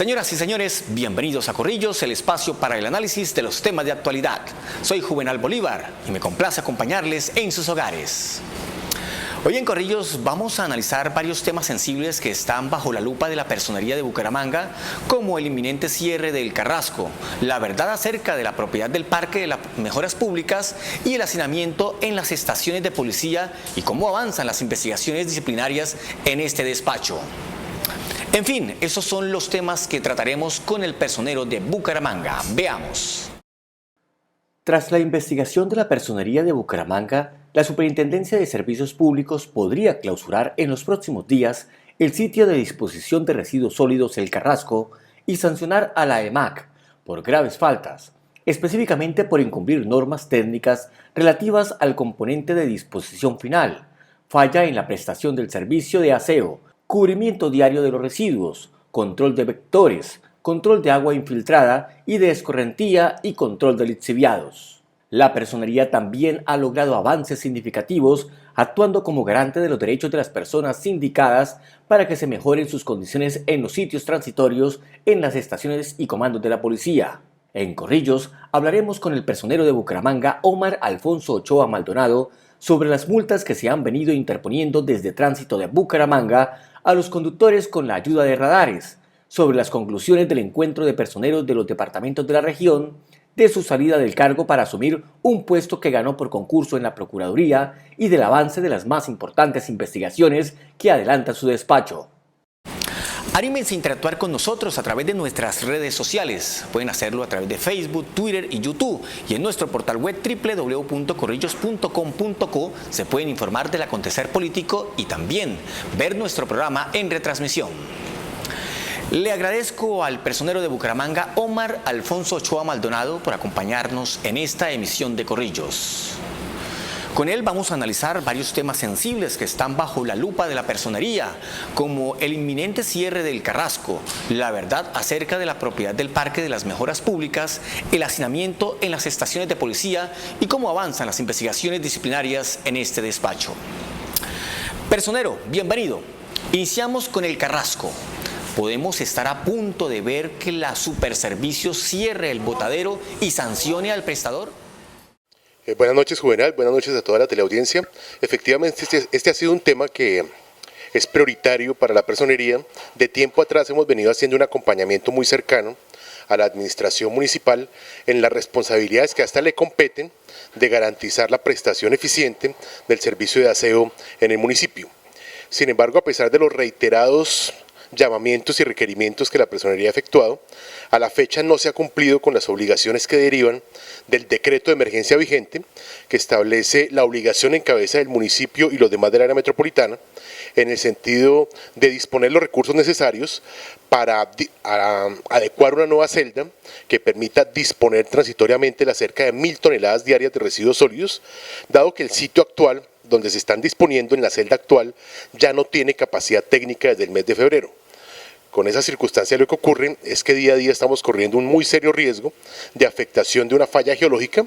Señoras y señores, bienvenidos a Corrillos, el espacio para el análisis de los temas de actualidad. Soy Juvenal Bolívar y me complace acompañarles en sus hogares. Hoy en Corrillos vamos a analizar varios temas sensibles que están bajo la lupa de la Personería de Bucaramanga, como el inminente cierre del Carrasco, la verdad acerca de la propiedad del Parque de las Mejoras Públicas y el hacinamiento en las estaciones de policía y cómo avanzan las investigaciones disciplinarias en este despacho. En fin, esos son los temas que trataremos con el personero de Bucaramanga. Veamos. Tras la investigación de la Personería de Bucaramanga, la Superintendencia de Servicios Públicos podría clausurar en los próximos días el sitio de disposición de residuos sólidos El Carrasco y sancionar a la EMAC por graves faltas, específicamente por incumplir normas técnicas relativas al componente de disposición final, falla en la prestación del servicio de aseo, cubrimiento diario de los residuos, control de vectores, control de agua infiltrada y de escorrentía y control de lixiviados. La Personería también ha logrado avances significativos actuando como garante de los derechos de las personas sindicadas para que se mejoren sus condiciones en los sitios transitorios, en las estaciones y comandos de la policía. En Corrillos hablaremos con el personero de Bucaramanga, Omar Alfonso Ochoa Maldonado, sobre las multas que se han venido interponiendo desde Tránsito de Bucaramanga a los conductores con la ayuda de radares, sobre las conclusiones del encuentro de personeros de los departamentos de la región, de su salida del cargo para asumir un puesto que ganó por concurso en la Procuraduría y del avance de las más importantes investigaciones que adelanta su despacho. Anímense a interactuar con nosotros a través de nuestras redes sociales. Pueden hacerlo a través de Facebook, Twitter y YouTube. Y en nuestro portal web www.corrillos.com.co se pueden informar del acontecer político y también ver nuestro programa en retransmisión. Le agradezco al personero de Bucaramanga, Omar Alfonso Ochoa Maldonado, por acompañarnos en esta emisión de Corrillos. Con él vamos a analizar varios temas sensibles que están bajo la lupa de la Personería, como el inminente cierre del Carrasco, la verdad acerca de la propiedad del Parque de las Mejoras Públicas, el hacinamiento en las estaciones de policía y cómo avanzan las investigaciones disciplinarias en este despacho. Personero, bienvenido. Iniciamos con el Carrasco. ¿Podemos estar a punto de ver que la Superservicios cierre el botadero y sancione al prestador? Buenas noches, Juvenal. Buenas noches a toda la teleaudiencia. Efectivamente, este ha sido un tema que es prioritario para la Personería. De tiempo atrás hemos venido haciendo un acompañamiento muy cercano a la administración municipal en las responsabilidades que hasta le competen de garantizar la prestación eficiente del servicio de aseo en el municipio. Sin embargo, a pesar de los reiterados llamamientos y requerimientos que la Personería ha efectuado, a la fecha no se ha cumplido con las obligaciones que derivan del decreto de emergencia vigente que establece la obligación en cabeza del municipio y los demás del área metropolitana en el sentido de disponer los recursos necesarios para adecuar una nueva celda que permita disponer transitoriamente las cerca de 1.000 toneladas diarias de residuos sólidos, dado que el sitio actual donde se están disponiendo en la celda actual ya no tiene capacidad técnica desde el mes de febrero. Con esa circunstancia lo que ocurre es que día a día estamos corriendo un muy serio riesgo de afectación de una falla geológica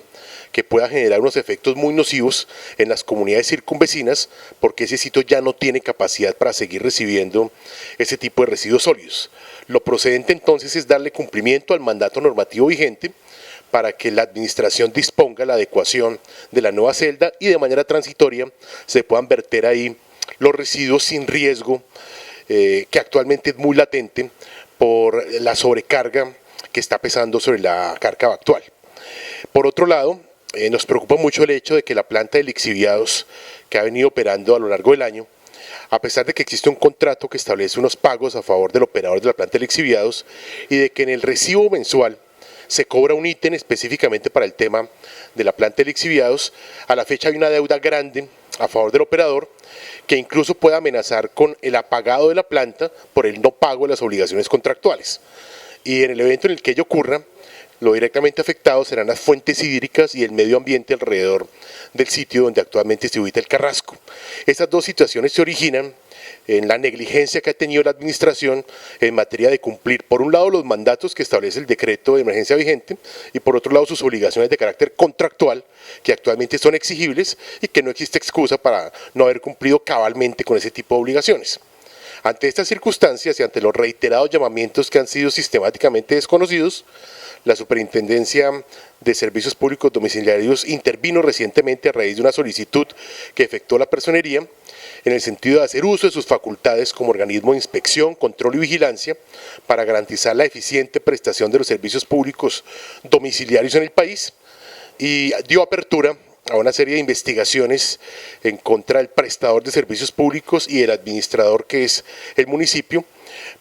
que pueda generar unos efectos muy nocivos en las comunidades circunvecinas, porque ese sitio ya no tiene capacidad para seguir recibiendo ese tipo de residuos sólidos. Lo procedente entonces es darle cumplimiento al mandato normativo vigente para que la administración disponga la adecuación de la nueva celda y de manera transitoria se puedan verter ahí los residuos sin riesgo, que actualmente es muy latente por la sobrecarga que está pesando sobre la carga actual. Por otro lado, nos preocupa mucho el hecho de que la planta de lixiviados que ha venido operando a lo largo del año, a pesar de que existe un contrato que establece unos pagos a favor del operador de la planta de lixiviados y de que en el recibo mensual se cobra un ítem específicamente para el tema de la planta de lixiviados, a la fecha hay una deuda grande a favor del operador que incluso puede amenazar con el apagado de la planta por el no pago de las obligaciones contractuales. Y en el evento en el que ello ocurra, lo directamente afectado serán las fuentes hídricas y el medio ambiente alrededor del sitio donde actualmente se ubica el Carrasco. Estas dos situaciones se originan en la negligencia que ha tenido la administración en materia de cumplir, por un lado, los mandatos que establece el decreto de emergencia vigente y por otro lado sus obligaciones de carácter contractual que actualmente son exigibles y que no existe excusa para no haber cumplido cabalmente con ese tipo de obligaciones. Ante estas circunstancias y ante los reiterados llamamientos que han sido sistemáticamente desconocidos, la Superintendencia de Servicios Públicos Domiciliarios intervino recientemente a raíz de una solicitud que efectuó la Personería en el sentido de hacer uso de sus facultades como organismo de inspección, control y vigilancia para garantizar la eficiente prestación de los servicios públicos domiciliarios en el país, y dio apertura a una serie de investigaciones en contra del prestador de servicios públicos y el administrador, que es el municipio,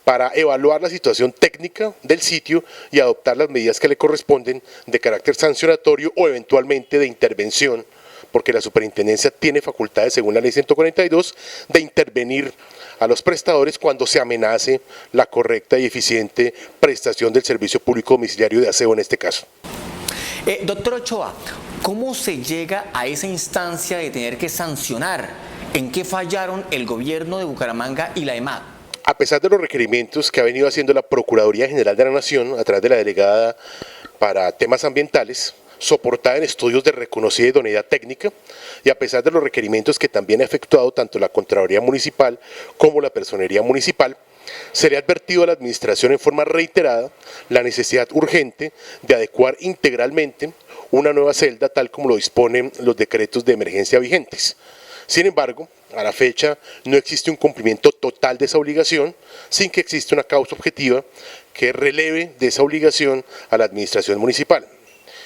para evaluar la situación técnica del sitio y adoptar las medidas que le corresponden de carácter sancionatorio o eventualmente de intervención, porque la superintendencia tiene facultades, según la ley 142, de intervenir a los prestadores cuando se amenace la correcta y eficiente prestación del servicio público domiciliario de aseo en este caso. Doctor Ochoa, ¿cómo se llega a esa instancia de tener que sancionar? ¿En qué fallaron el gobierno de Bucaramanga y la EMAD? A pesar de los requerimientos que ha venido haciendo la Procuraduría General de la Nación a través de la delegada para temas ambientales, soportada en estudios de reconocida idoneidad técnica, y a pesar de los requerimientos que también ha efectuado tanto la Contraloría Municipal como la Personería Municipal, se le ha advertido a la Administración en forma reiterada la necesidad urgente de adecuar integralmente una nueva celda tal como lo disponen los decretos de emergencia vigentes. Sin embargo, a la fecha no existe un cumplimiento total de esa obligación, sin que exista una causa objetiva que releve de esa obligación a la Administración Municipal.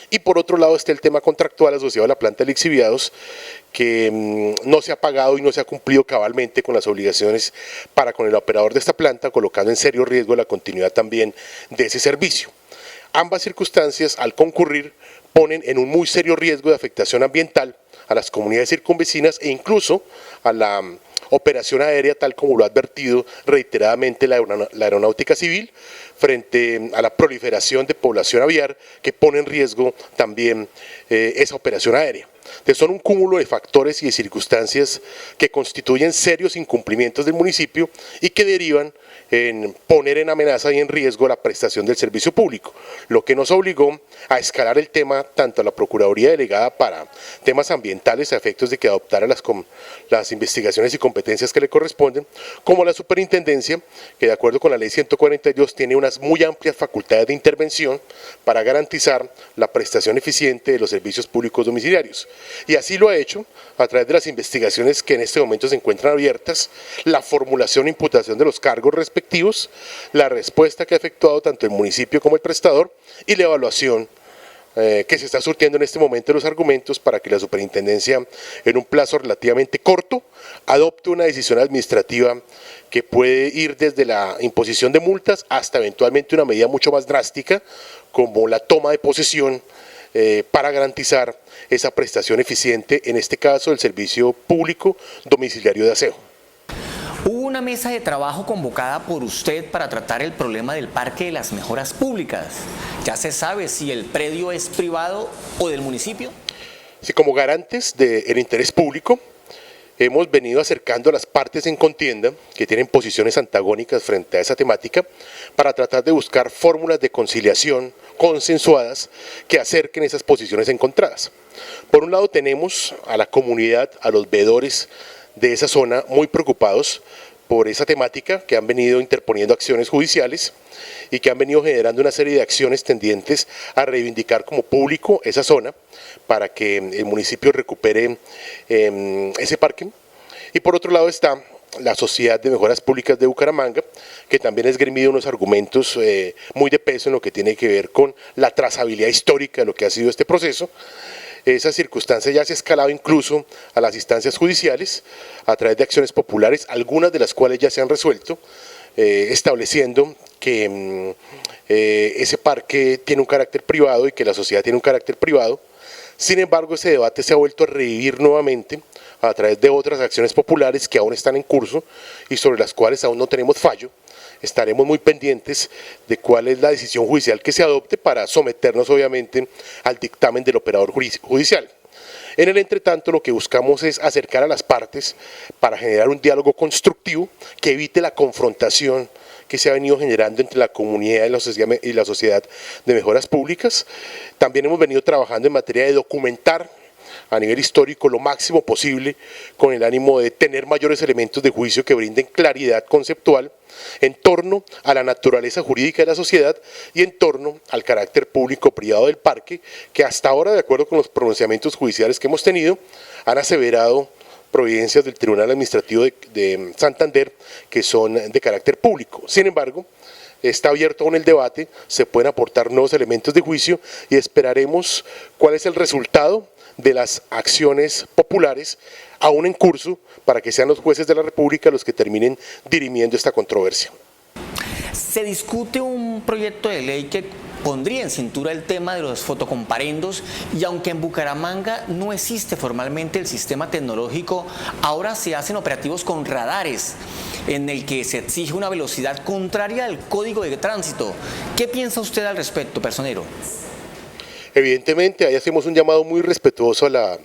Y por otro lado está el tema contractual asociado a la planta de lixiviados, que no se ha pagado y no se ha cumplido cabalmente con las obligaciones para con el operador de esta planta, colocando en serio riesgo la continuidad también de ese servicio. Ambas circunstancias, al concurrir, ponen en un muy serio riesgo de afectación ambiental a las comunidades circunvecinas e incluso a la operación aérea, tal como lo ha advertido reiteradamente la Aeronáutica Civil, frente a la proliferación de población aviar que pone en riesgo también esa operación aérea. Entonces son un cúmulo de factores y de circunstancias que constituyen serios incumplimientos del municipio y que derivan en poner en amenaza y en riesgo la prestación del servicio público, lo que nos obligó a escalar el tema tanto a la Procuraduría Delegada para temas ambientales a efectos de que adoptara las investigaciones y competencias que le corresponden, como a la Superintendencia, que de acuerdo con la ley 142 tiene unas muy amplias facultades de intervención para garantizar la prestación eficiente de los servicios públicos domiciliarios. Y así lo ha hecho a través de las investigaciones que en este momento se encuentran abiertas, la formulación e imputación de los cargos respectivos, la respuesta que ha efectuado tanto el municipio como el prestador y la evaluación que se está surtiendo en este momento de los argumentos para que la superintendencia, en un plazo relativamente corto, adopte una decisión administrativa que puede ir desde la imposición de multas hasta eventualmente una medida mucho más drástica, como la toma de posesión para garantizar esa prestación eficiente, en este caso del servicio público domiciliario de aseo. Hubo una mesa de trabajo convocada por usted para tratar el problema del Parque de las Mejoras Públicas. ¿Ya se sabe si el predio es privado o del municipio? Sí, como garantes del interés público, hemos venido acercando a las partes en contienda que tienen posiciones antagónicas frente a esa temática para tratar de buscar fórmulas de conciliación consensuadas que acerquen esas posiciones encontradas. Por un lado tenemos a la comunidad, a los veedores de esa zona muy preocupados por esa temática, que han venido interponiendo acciones judiciales y que han venido generando una serie de acciones tendientes a reivindicar como público esa zona para que el municipio recupere ese parque. Y por otro lado está la Sociedad de Mejoras Públicas de Bucaramanga, que también ha esgrimido unos argumentos muy de peso en lo que tiene que ver con la trazabilidad histórica de lo que ha sido este proceso. Esa circunstancia ya se ha escalado incluso a las instancias judiciales a través de acciones populares, algunas de las cuales ya se han resuelto, estableciendo que ese parque tiene un carácter privado y que la sociedad tiene un carácter privado. Sin embargo, ese debate se ha vuelto a revivir nuevamente a través de otras acciones populares que aún están en curso y sobre las cuales aún no tenemos fallo. Estaremos muy pendientes de cuál es la decisión judicial que se adopte para someternos obviamente al dictamen del operador judicial. En el entretanto, lo que buscamos es acercar a las partes para generar un diálogo constructivo que evite la confrontación que se ha venido generando entre la comunidad y la sociedad de mejoras públicas. También hemos venido trabajando en materia de documentar a nivel histórico lo máximo posible con el ánimo de tener mayores elementos de juicio que brinden claridad conceptual en torno a la naturaleza jurídica de la sociedad y en torno al carácter público-privado del parque, que hasta ahora, de acuerdo con los pronunciamientos judiciales que hemos tenido, han aseverado providencias del Tribunal Administrativo de Santander que son de carácter público. Sin embargo, está abierto aún el debate, se pueden aportar nuevos elementos de juicio y esperaremos cuál es el resultado de las acciones populares aún en curso para que sean los jueces de la República los que terminen dirimiendo esta controversia. Se discute un proyecto de ley que pondría en cintura el tema de los fotocomparendos y aunque en Bucaramanga no existe formalmente el sistema tecnológico, ahora se hacen operativos con radares en el que se exige una velocidad contraria al código de tránsito. ¿Qué piensa usted al respecto, personero? Evidentemente, ahí hacemos un llamado muy respetuoso a la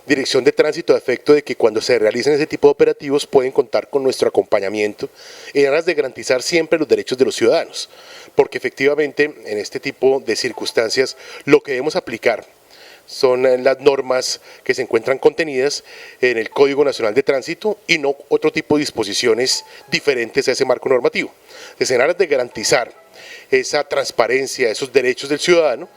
Dirección de Tránsito a efecto de que cuando se realicen ese tipo de operativos pueden contar con nuestro acompañamiento en aras de garantizar siempre los derechos de los ciudadanos, porque efectivamente en este tipo de circunstancias lo que debemos aplicar son las normas que se encuentran contenidas en el Código Nacional de Tránsito y no otro tipo de disposiciones diferentes a ese marco normativo. Entonces, en aras de garantizar esa transparencia, esos derechos del ciudadano,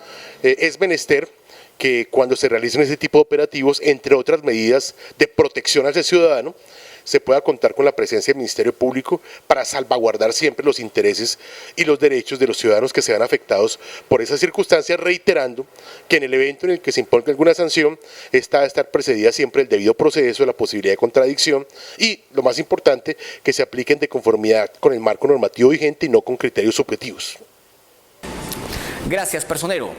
es menester que cuando se realicen ese tipo de operativos, entre otras medidas de protección hacia el ciudadano, se pueda contar con la presencia del Ministerio Público para salvaguardar siempre los intereses y los derechos de los ciudadanos que sean afectados por esas circunstancias, reiterando que en el evento en el que se imponga alguna sanción, esta debe estar precedida siempre del debido proceso, la posibilidad de contradicción y, lo más importante, que se apliquen de conformidad con el marco normativo vigente y no con criterios subjetivos. Gracias, personero.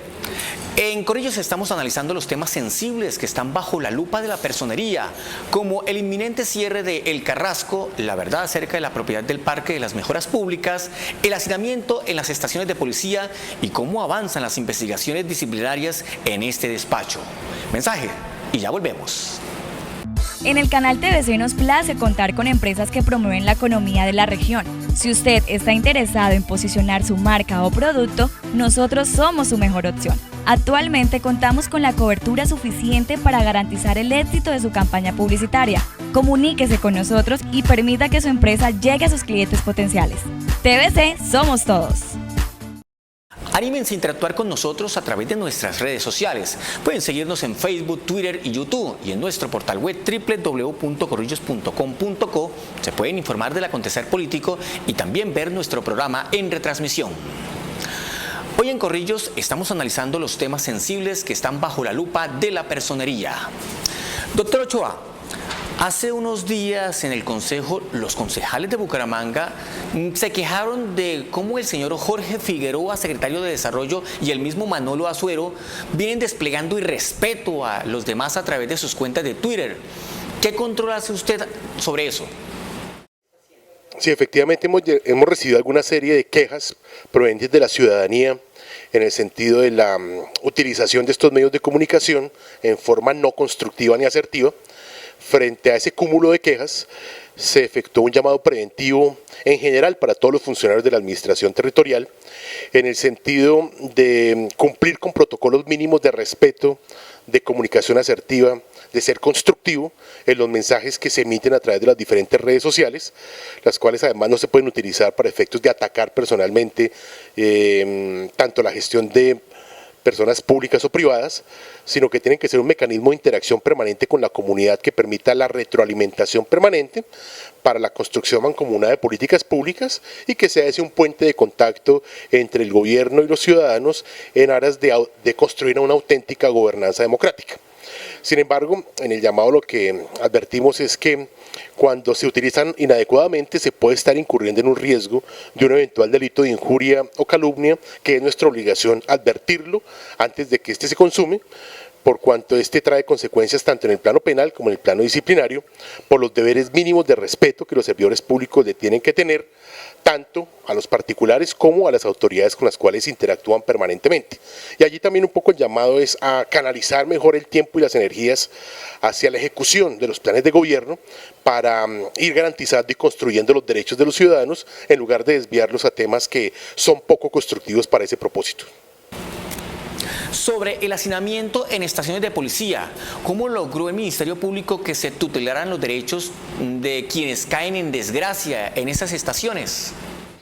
En Corrillos estamos analizando los temas sensibles que están bajo la lupa de la personería, como el inminente cierre de El Carrasco, la verdad acerca de la propiedad del Parque de las Mejoras Públicas, el hacinamiento en las estaciones de policía y cómo avanzan las investigaciones disciplinarias en este despacho. Mensaje y ya volvemos. En el canal TVC nos place contar con empresas que promueven la economía de la región. Si usted está interesado en posicionar su marca o producto, nosotros somos su mejor opción. Actualmente contamos con la cobertura suficiente para garantizar el éxito de su campaña publicitaria. Comuníquese con nosotros y permita que su empresa llegue a sus clientes potenciales. TVC somos todos. Anímense a interactuar con nosotros a través de nuestras redes sociales. Pueden seguirnos en Facebook, Twitter y YouTube y en nuestro portal web www.corrillos.com.co se pueden informar del acontecer político y también ver nuestro programa en retransmisión. Hoy en Corrillos estamos analizando los temas sensibles que están bajo la lupa de la personería. Doctor Ochoa, hace unos días en el Consejo, los concejales de Bucaramanga se quejaron de cómo el señor Jorge Figueroa, secretario de Desarrollo, y el mismo Manolo Azuero vienen desplegando irrespeto a los demás a través de sus cuentas de Twitter. ¿Qué control hace usted sobre eso? Sí, efectivamente hemos recibido alguna serie de quejas provenientes de la ciudadanía en el sentido de la utilización de estos medios de comunicación en forma no constructiva ni asertiva. Frente a ese cúmulo de quejas, se efectuó un llamado preventivo en general para todos los funcionarios de la administración territorial en el sentido de cumplir con protocolos mínimos de respeto, de comunicación asertiva, de ser constructivo en los mensajes que se emiten a través de las diferentes redes sociales, las cuales además no se pueden utilizar para efectos de atacar personalmente tanto la gestión de personas públicas o privadas, sino que tienen que ser un mecanismo de interacción permanente con la comunidad que permita la retroalimentación permanente para la construcción mancomunada de políticas públicas y que sea ese un puente de contacto entre el gobierno y los ciudadanos en aras de construir una auténtica gobernanza democrática. Sin embargo, en el llamado lo que advertimos es que cuando se utilizan inadecuadamente se puede estar incurriendo en un riesgo de un eventual delito de injuria o calumnia, que es nuestra obligación advertirlo antes de que éste se consume, por cuanto este trae consecuencias tanto en el plano penal como en el plano disciplinario, por los deberes mínimos de respeto que los servidores públicos le tienen que tener, tanto a los particulares como a las autoridades con las cuales interactúan permanentemente. Y allí también un poco el llamado es a canalizar mejor el tiempo y las energías hacia la ejecución de los planes de gobierno para ir garantizando y construyendo los derechos de los ciudadanos en lugar de desviarlos a temas que son poco constructivos para ese propósito. Sobre el hacinamiento en estaciones de policía, ¿cómo logró el Ministerio Público que se tutelaran los derechos de quienes caen en desgracia en esas estaciones?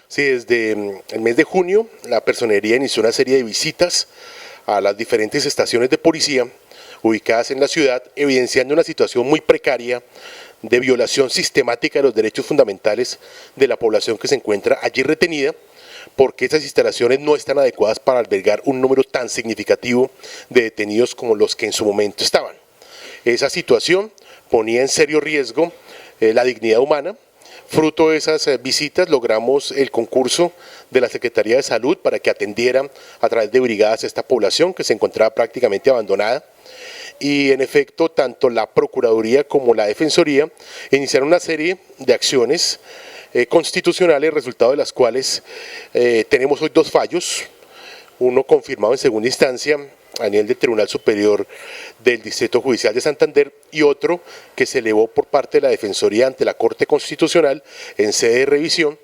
Sí, desde el mes de junio la Personería inició una serie de visitas a las diferentes estaciones de policía ubicadas en la ciudad, evidenciando una situación muy precaria de violación sistemática de los derechos fundamentales de la población que se encuentra allí retenida, porque esas instalaciones no están adecuadas para albergar un número tan significativo de detenidos como los que en su momento estaban. Esa situación ponía en serio riesgo la dignidad humana. Fruto de esas visitas logramos el concurso de la Secretaría de Salud para que atendieran a través de brigadas a esta población que se encontraba prácticamente abandonada. Y en efecto, tanto la Procuraduría como la Defensoría iniciaron una serie de acciones constitucionales, resultado de las cuales tenemos hoy dos fallos, uno confirmado en segunda instancia a nivel del Tribunal Superior del Distrito Judicial de Santander y otro que se elevó por parte de la Defensoría ante la Corte Constitucional en sede de revisión,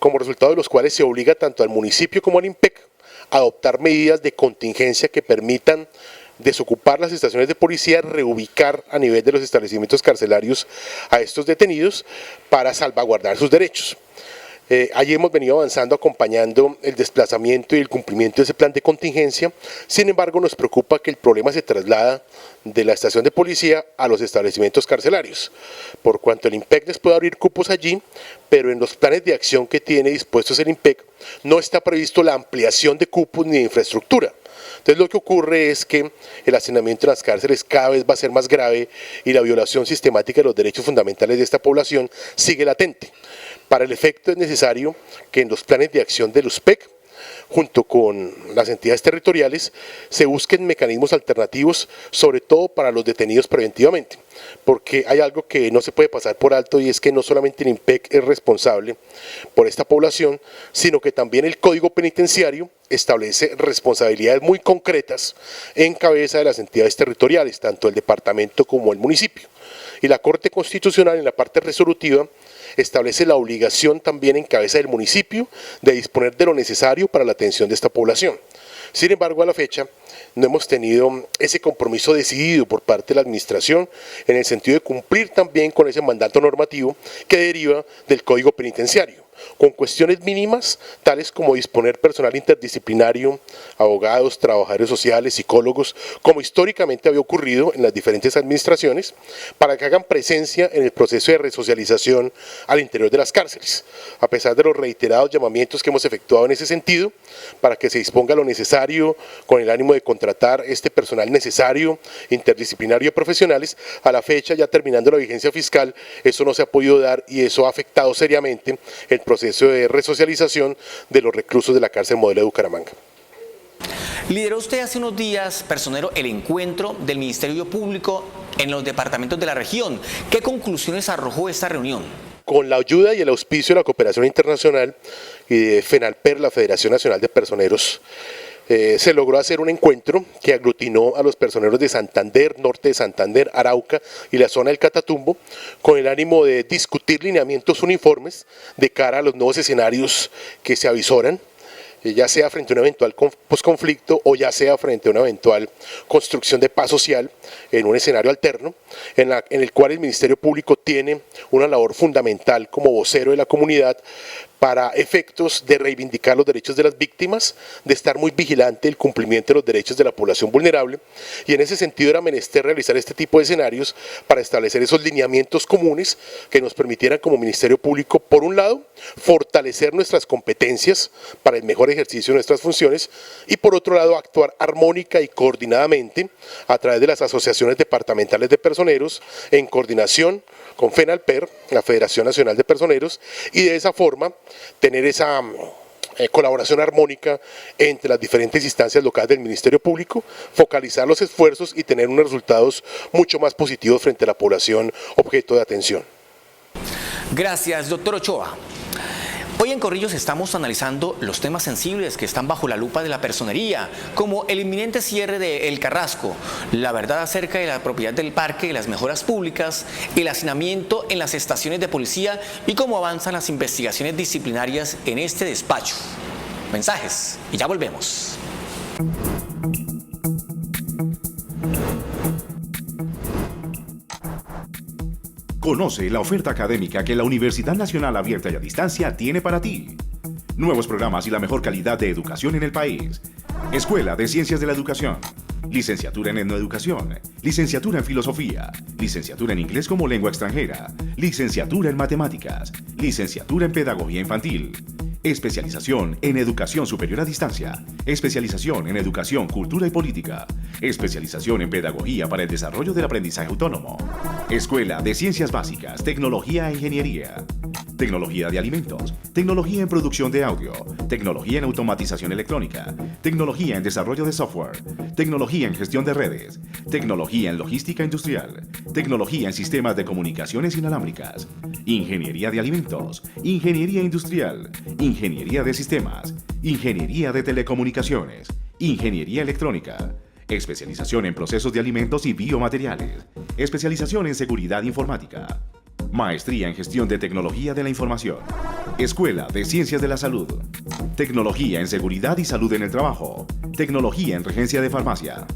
como resultado de los cuales se obliga tanto al municipio como al IMPEC a adoptar medidas de contingencia que permitan desocupar las estaciones de policía, reubicar a nivel de los establecimientos carcelarios a estos detenidos para salvaguardar sus derechos. Allí hemos venido avanzando acompañando el desplazamiento y el cumplimiento de ese plan de contingencia. Sin embargo, nos preocupa que el problema se traslada de la estación de policía a los establecimientos carcelarios, por cuanto el IMPEC les puede abrir cupos allí, pero en los planes de acción que tiene dispuestos el IMPEC no está previsto la ampliación de cupos ni de infraestructura. Entonces lo que ocurre es que el hacinamiento en las cárceles cada vez va a ser más grave y la violación sistemática de los derechos fundamentales de esta población sigue latente. Para el efecto es necesario que en los planes de acción del USPEC, junto con las entidades territoriales, se busquen mecanismos alternativos, sobre todo para los detenidos preventivamente, porque hay algo que no se puede pasar por alto y es que no solamente el IMPEC es responsable por esta población, sino que también el Código Penitenciario establece responsabilidades muy concretas en cabeza de las entidades territoriales, tanto el departamento como el municipio. Y la Corte Constitucional en la parte resolutiva establece la obligación también en cabeza del municipio de disponer de lo necesario para la atención de esta población. Sin embargo, a la fecha no hemos tenido ese compromiso decidido por parte de la administración en el sentido de cumplir también con ese mandato normativo que deriva del Código Penitenciario, con cuestiones mínimas tales como disponer personal interdisciplinario, abogados, trabajadores sociales, psicólogos, como históricamente había ocurrido en las diferentes administraciones, para que hagan presencia en el proceso de resocialización al interior de las cárceles, a pesar de los reiterados llamamientos que hemos efectuado en ese sentido, para que se disponga lo necesario con el ánimo de contratar este personal necesario, interdisciplinario y profesionales. A la fecha, ya terminando la vigencia fiscal, eso no se ha podido dar y eso ha afectado seriamente el proceso de resocialización de los reclusos de la cárcel modelo de Bucaramanga. Lideró usted hace unos días, personero, el encuentro del Ministerio Público en los departamentos de la región. ¿Qué conclusiones arrojó esta reunión? Con la ayuda y el auspicio de la cooperación internacional y de FENALPER, la Federación Nacional de Personeros, se logró hacer un encuentro que aglutinó a los personeros de Santander, norte de Santander, Arauca y la zona del Catatumbo, con el ánimo de discutir lineamientos uniformes de cara a los nuevos escenarios que se avisoran, ya sea frente a un eventual posconflicto o ya sea frente a una eventual construcción de paz social en un escenario alterno, en el cual el Ministerio Público tiene una labor fundamental como vocero de la comunidad para efectos de reivindicar los derechos de las víctimas, de estar muy vigilante del cumplimiento de los derechos de la población vulnerable, y en ese sentido era menester realizar este tipo de escenarios para establecer esos lineamientos comunes que nos permitieran como Ministerio Público, por un lado, fortalecer nuestras competencias para el mejor ejercicio de nuestras funciones y por otro lado actuar armónica y coordinadamente a través de las asociaciones departamentales de personeros en coordinación con FENALPER, la Federación Nacional de Personeros, y de esa forma tener esa colaboración armónica entre las diferentes instancias locales del Ministerio Público, focalizar los esfuerzos y tener unos resultados mucho más positivos frente a la población objeto de atención. Gracias, doctor Ochoa. Hoy en Corrillos estamos analizando los temas sensibles que están bajo la lupa de la personería, como el inminente cierre de El Carrasco, la verdad acerca de la propiedad del parque y las mejoras públicas, el hacinamiento en las estaciones de policía y cómo avanzan las investigaciones disciplinarias en este despacho. Mensajes y ya volvemos. Conoce la oferta académica que la Universidad Nacional Abierta y a Distancia tiene para ti. Nuevos programas y la mejor calidad de educación en el país. Escuela de Ciencias de la Educación. Licenciatura en Etnoeducación. Licenciatura en Filosofía. Licenciatura en Inglés como Lengua Extranjera. Licenciatura en Matemáticas. Licenciatura en Pedagogía Infantil. Especialización en Educación Superior a Distancia. Especialización en Educación, Cultura y Política. Especialización en Pedagogía para el Desarrollo del Aprendizaje Autónomo. Escuela de Ciencias Básicas, Tecnología e Ingeniería. Tecnología de Alimentos. Tecnología en Producción de Audio. Tecnología en Automatización Electrónica. Tecnología en Desarrollo de Software. Tecnología en Gestión de Redes. Tecnología en Logística Industrial. Tecnología en Sistemas de Comunicaciones Inalámbricas. Ingeniería de Alimentos. Ingeniería Industrial. Ingeniería de Sistemas. Ingeniería de Telecomunicaciones. Ingeniería Electrónica. Especialización en Procesos de Alimentos y Biomateriales. Especialización en Seguridad Informática. Maestría en Gestión de Tecnología de la Información. Escuela de Ciencias de la Salud. Tecnología en Seguridad y Salud en el Trabajo. Tecnología en Regencia de Farmacia.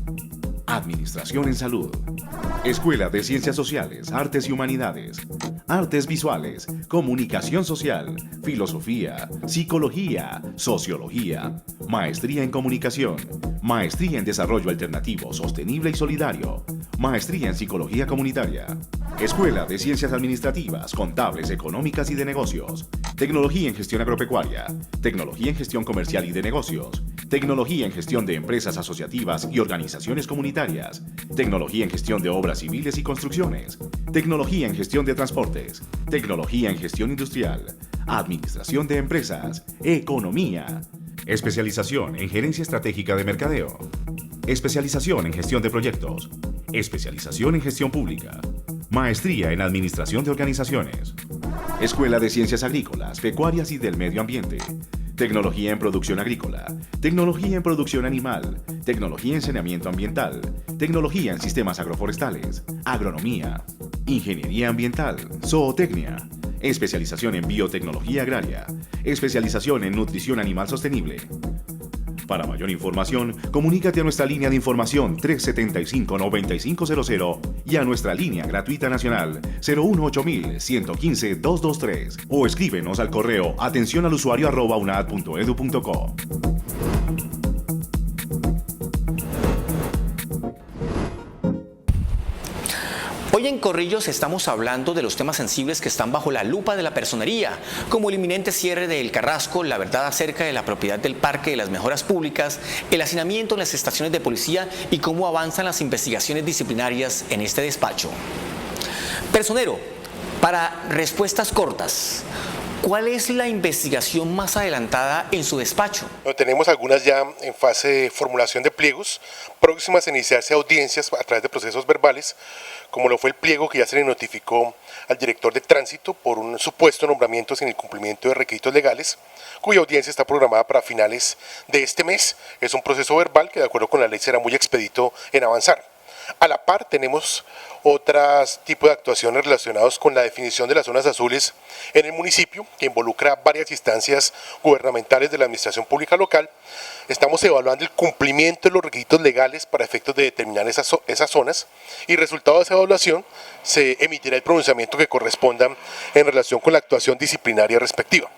Administración en Salud. Escuela de Ciencias Sociales, Artes y Humanidades. Artes Visuales, Comunicación Social, Filosofía, Psicología, Sociología. Maestría en Comunicación. Maestría en Desarrollo Alternativo, Sostenible y Solidario. Maestría en Psicología Comunitaria. Escuela de Ciencias Administrativas, Contables, Económicas y de Negocios. Tecnología en Gestión Agropecuaria. Tecnología en Gestión Comercial y de Negocios. Tecnología en Gestión de Empresas Asociativas y Organizaciones Comunitarias. Tecnología en Gestión de Obras Civiles y Construcciones. Tecnología en Gestión de Transportes. Tecnología en Gestión Industrial. Administración de Empresas. Economía. Especialización en Gerencia Estratégica de Mercadeo. Especialización en Gestión de Proyectos. Especialización en Gestión Pública. Maestría en Administración de Organizaciones. Escuela de Ciencias Agrícolas, Pecuarias y del Medio Ambiente. Tecnología en Producción Agrícola. Tecnología en Producción Animal. Tecnología en Saneamiento Ambiental. Tecnología en Sistemas Agroforestales. Agronomía. Ingeniería Ambiental. Zootecnia. Especialización en Biotecnología Agraria. Especialización en Nutrición Animal Sostenible. Para mayor información, comunícate a nuestra línea de información 375-9500 y a nuestra línea gratuita nacional 018-115-223 o escríbenos al correo atencionalusuario@unad.edu.co. Hoy en Corrillos estamos hablando de los temas sensibles que están bajo la lupa de la personería, como el inminente cierre del Carrasco, la verdad acerca de la propiedad del parque de las mejoras públicas, el hacinamiento en las estaciones de policía y cómo avanzan las investigaciones disciplinarias en este despacho. Personero, para respuestas cortas, ¿cuál es la investigación más adelantada en su despacho? Bueno, tenemos algunas ya en fase de formulación de pliegos, próximas a iniciarse audiencias a través de procesos verbales, como lo fue el pliego que ya se le notificó al director de tránsito por un supuesto nombramiento sin el cumplimiento de requisitos legales, cuya audiencia está programada para finales de este mes. Es un proceso verbal que de acuerdo con la ley será muy expedito en avanzar. A la par tenemos otros tipos de actuaciones relacionados con la definición de las zonas azules en el municipio, que involucra varias instancias gubernamentales de la administración pública local. Estamos evaluando el cumplimiento de los requisitos legales para efectos de determinar esas zonas y resultado de esa evaluación se emitirá el pronunciamiento que corresponda en relación con la actuación disciplinaria respectiva.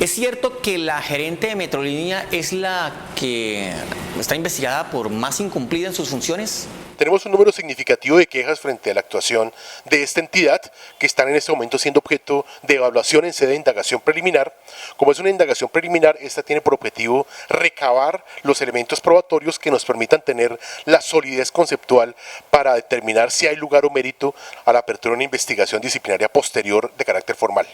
¿Es cierto que la gerente de Metrolínea es la que está investigada por más incumplida en sus funciones? Tenemos un número significativo de quejas frente a la actuación de esta entidad que están en este momento siendo objeto de evaluación en sede de indagación preliminar. Como es una indagación preliminar, esta tiene por objetivo recabar los elementos probatorios que nos permitan tener la solidez conceptual para determinar si hay lugar o mérito a la apertura de una investigación disciplinaria posterior de carácter formal.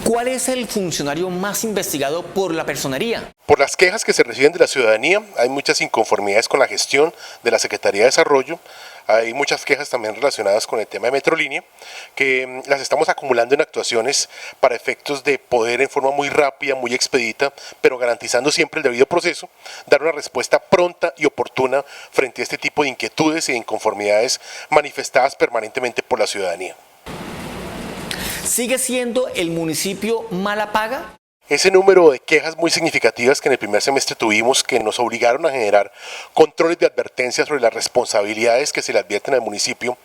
¿Cuál es el funcionario más investigado por la personería? Por las quejas que se reciben de la ciudadanía, hay muchas inconformidades con la gestión de la Secretaría de Desarrollo, hay muchas quejas también relacionadas con el tema de Metrolínea, que las estamos acumulando en actuaciones para efectos de poder en forma muy rápida, muy expedita, pero garantizando siempre el debido proceso, dar una respuesta pronta y oportuna frente a este tipo de inquietudes e inconformidades manifestadas permanentemente por la ciudadanía. ¿Sigue siendo el municipio mala paga? Ese número de quejas muy significativas que en el primer semestre tuvimos, que nos obligaron a generar controles de advertencia sobre las responsabilidades que se le advierten al municipio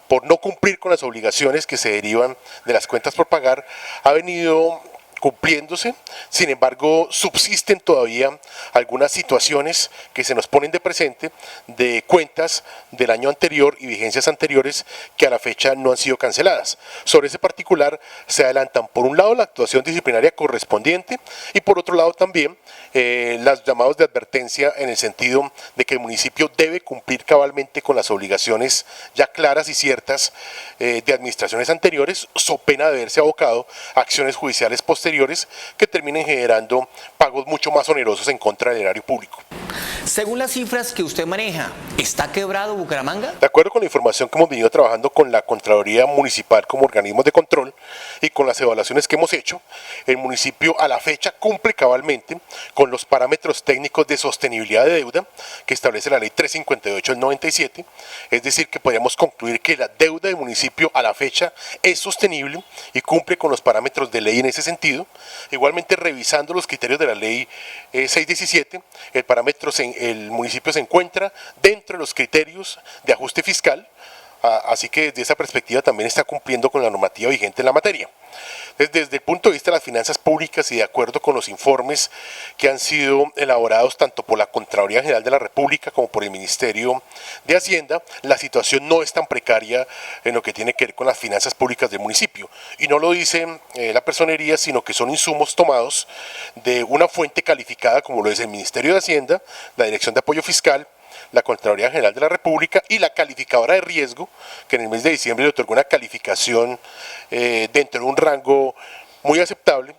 por no cumplir con las obligaciones que se derivan de las cuentas por pagar, ha venido cumpliéndose. Sin embargo, subsisten todavía algunas situaciones que se nos ponen de presente de cuentas del año anterior y vigencias anteriores que a la fecha no han sido canceladas. Sobre ese particular se adelantan por un lado la actuación disciplinaria correspondiente y por otro lado también los llamados de advertencia en el sentido de que el municipio debe cumplir cabalmente con las obligaciones ya claras y ciertas de administraciones anteriores, so pena de verse abocado a acciones judiciales posteriores que terminen generando pagos mucho más onerosos en contra del erario público. Según las cifras que usted maneja, ¿está quebrado Bucaramanga? De acuerdo con la información que hemos venido trabajando con la Contraloría Municipal como organismos de control y con las evaluaciones que hemos hecho, el municipio a la fecha cumple cabalmente con los parámetros técnicos de sostenibilidad de deuda que establece la Ley 358 del 97, es decir, que podríamos concluir que la deuda del municipio a la fecha es sostenible y cumple con los parámetros de ley en ese sentido. Igualmente, revisando los criterios de la Ley 617, el municipio se encuentra dentro de los criterios de ajuste fiscal, así que desde esa perspectiva también está cumpliendo con la normativa vigente en la materia. Desde el punto de vista de las finanzas públicas y de acuerdo con los informes que han sido elaborados tanto por la Contraloría General de la República como por el Ministerio de Hacienda, la situación no es tan precaria en lo que tiene que ver con las finanzas públicas del municipio. Y no lo dice la personería, sino que son insumos tomados de una fuente calificada como lo es el Ministerio de Hacienda, la Dirección de Apoyo Fiscal, la Contraloría General de la República y la calificadora de riesgo, que en el mes de diciembre le otorgó una calificación dentro de un rango muy aceptable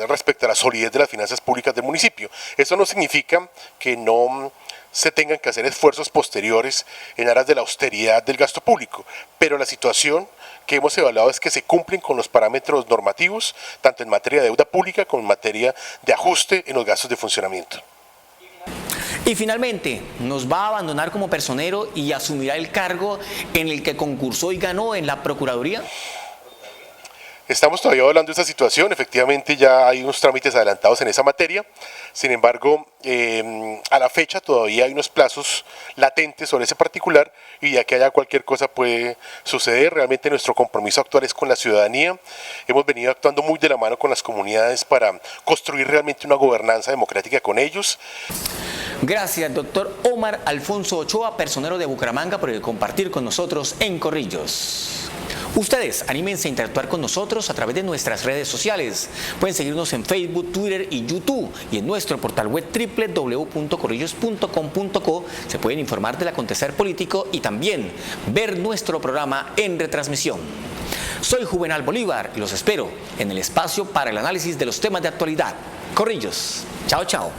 respecto a la solidez de las finanzas públicas del municipio. Eso no significa que no se tengan que hacer esfuerzos posteriores en aras de la austeridad del gasto público, pero la situación que hemos evaluado es que se cumplen con los parámetros normativos, tanto en materia de deuda pública como en materia de ajuste en los gastos de funcionamiento. Y finalmente, ¿nos va a abandonar como personero y asumirá el cargo en el que concursó y ganó en la Procuraduría? Estamos todavía hablando de esta situación, efectivamente ya hay unos trámites adelantados en esa materia, sin embargo, a la fecha todavía hay unos plazos latentes sobre ese particular y ya que haya cualquier cosa puede suceder. Realmente nuestro compromiso actual es con la ciudadanía, hemos venido actuando muy de la mano con las comunidades para construir realmente una gobernanza democrática con ellos. Gracias, doctor Omar Alfonso Ochoa, personero de Bucaramanga, por el compartir con nosotros en Corrillos. Ustedes anímense a interactuar con nosotros a través de nuestras redes sociales. Pueden seguirnos en Facebook, Twitter y YouTube. Y en nuestro portal web www.corrillos.com.co se pueden informar del acontecer político y también ver nuestro programa en retransmisión. Soy Juvenal Bolívar y los espero en el espacio para el análisis de los temas de actualidad. Corrillos. Chao, chao.